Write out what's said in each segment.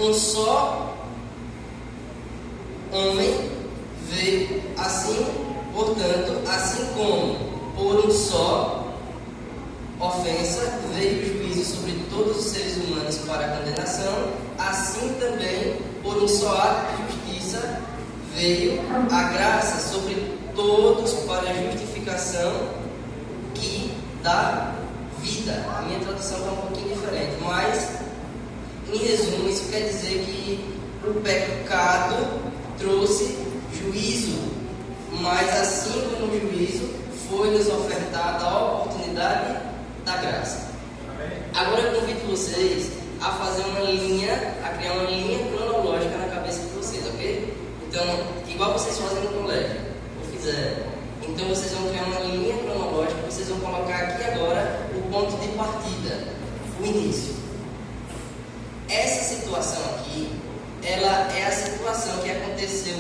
um só homem veio, assim, portanto, assim como por um só ofensa veio o juízo sobre todos os seres humanos para a condenação, assim também por um só ato de justiça veio a graça sobre todos para a justificação e da vida. A minha tradução está um pouquinho diferente, mas em resumo isso quer dizer que o pecado trouxe juízo, mas assim como o juízo foi nos ofertada a oportunidade da graça. Agora eu convido vocês a fazer uma linha, a criar uma linha cronológica na cabeça de vocês, ok? Então, igual vocês fazem no colégio, ou fizeram. Então vocês vão criar uma linha cronológica, vocês vão colocar aqui agora o ponto de partida, o início. Essa situação aqui, ela é a situação que aconteceu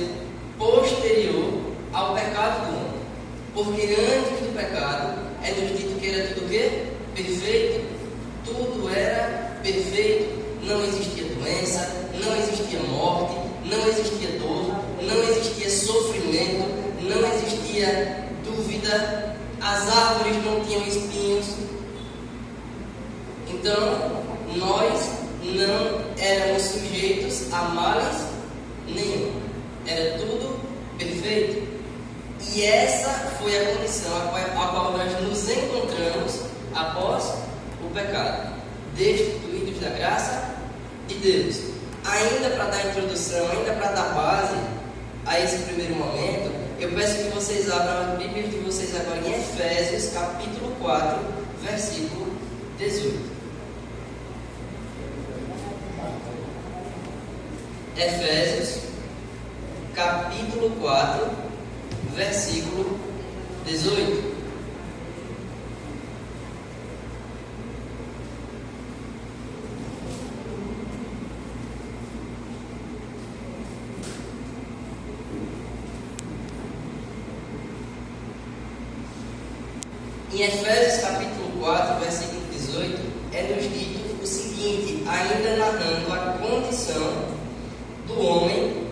posterior ao pecado do homem. Porque antes do pecado, é nos dito que era tudo o quê? Perfeito. Tudo era perfeito. Não existia doença, não existia morte, não existia dor, não existia sofrimento, não existia dúvida, as árvores não tinham espinhos. Então, nós não éramos sujeitos a males nenhum. Era tudo perfeito. E essa foi a condição a qual nós nos encontramos após o pecado, destituídos da graça de Deus. Ainda para dar introdução, ainda para dar base a esse primeiro momento, eu peço que vocês abram as Bíblias de vocês agora em Efésios, capítulo 4, versículo 18. Efésios, capítulo 4, versículo 18. Em Efésios capítulo 4, versículo 18, é-nos dito o seguinte, ainda narrando a condição do homem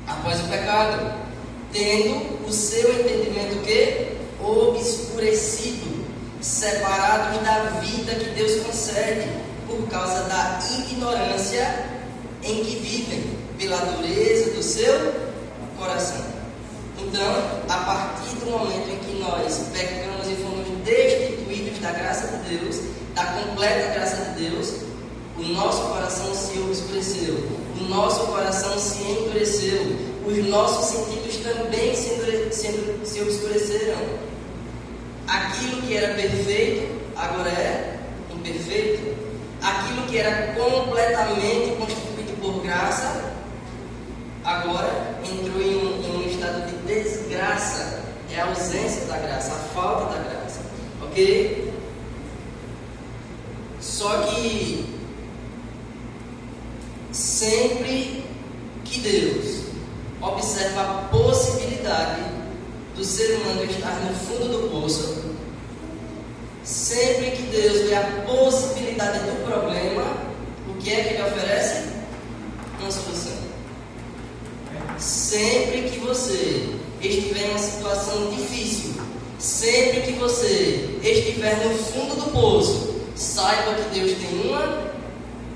após o pecado, tendo o seu entendimento que obscurecido, separados da vida que Deus concede, por causa da ignorância em que vivem, pela dureza do seu coração. Então, a partir do momento em que nós pecamos e fomos destituídos da graça de Deus, da completa graça de Deus, o nosso coração se obscureceu, o nosso coração se endureceu, os nossos sentidos também se obscureceram. Aquilo que era perfeito, agora é imperfeito. Aquilo que era completamente constituído por graça, agora entrou em um estado de desgraça. É a ausência da graça, a falta da graça. Ok? Só que sempre que Deus observa a possibilidade do ser humano estar no fundo do poço, sempre que Deus vê a possibilidade do problema, o que é que Ele oferece? Uma solução. Sempre que você estiver em uma situação difícil, sempre que você estiver no fundo do poço, saiba que Deus tem uma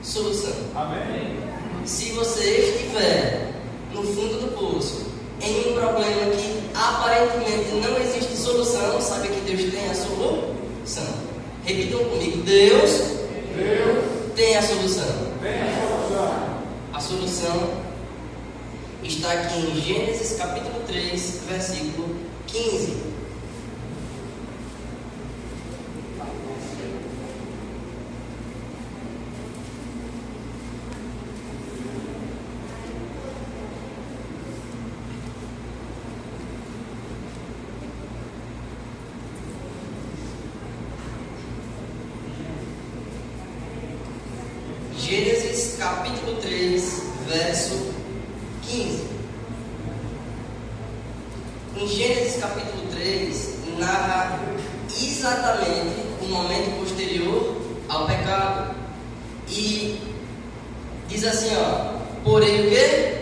solução. Amém. Se você estiver no fundo do poço, em um problema que aparentemente não existe solução, sabe que Deus tem a solução. Repitam comigo: Deus tem a solução. A solução está aqui em Gênesis capítulo 3, versículo 15. Gênesis capítulo 3, verso 15. Em Gênesis capítulo 3, narra exatamente o momento posterior ao pecado. E Diz assim, ó: porém o quê?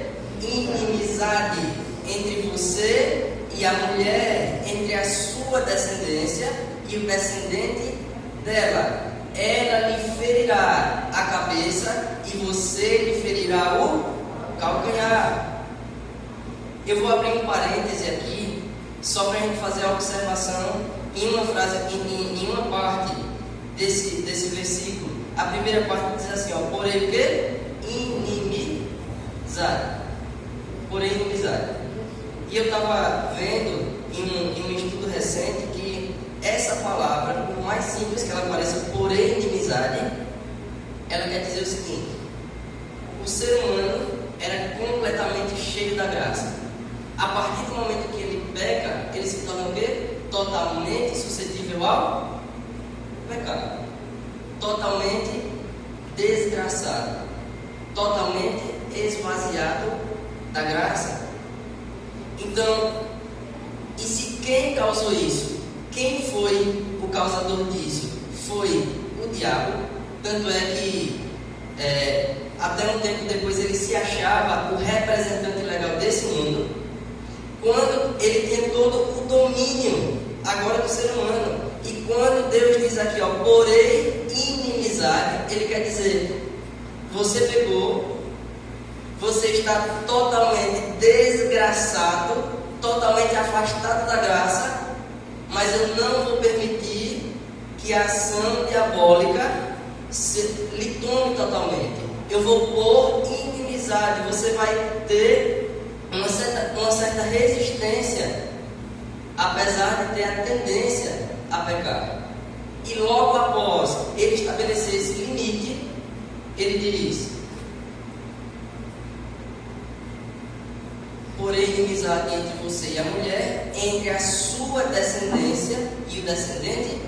Inimizade entre você e a mulher, entre a sua descendência e o descendente dela. Ela lhe ferirá a cabeça e você lhe ferirá o calcanhar. Eu vou abrir um parêntese aqui, só para a gente fazer a observação em uma frase, em uma parte desse versículo. A primeira parte diz assim, ó: porém o quê? Inimizade. Porém inimizade. E eu estava vendo em um estudo recente que essa palavra, por mais simples que ela pareça, porém inimizade, ela quer dizer o seguinte: o ser humano era completamente cheio da graça. A partir do momento que ele peca, ele se torna o quê? Totalmente suscetível ao pecado. Totalmente desgraçado. Totalmente esvaziado da graça. Então, e se quem causou isso? Quem foi o causador disso? Foi o diabo. Tanto é que até um tempo depois ele se achava o representante legal desse mundo, quando ele tinha todo o domínio agora do ser humano. E quando Deus diz aqui, ó, porém inimizade, ele quer dizer: você pecou, você está totalmente desgraçado, totalmente afastado da graça, mas eu não vou permitir que a ação diabólica lhe tome totalmente. Eu vou pôr inimizade. Você vai ter uma certa resistência, apesar de ter a tendência a pecar. E logo após ele estabelecer esse limite, ele diz: porém inimizade entre você e a mulher, entre a sua descendência e o descendente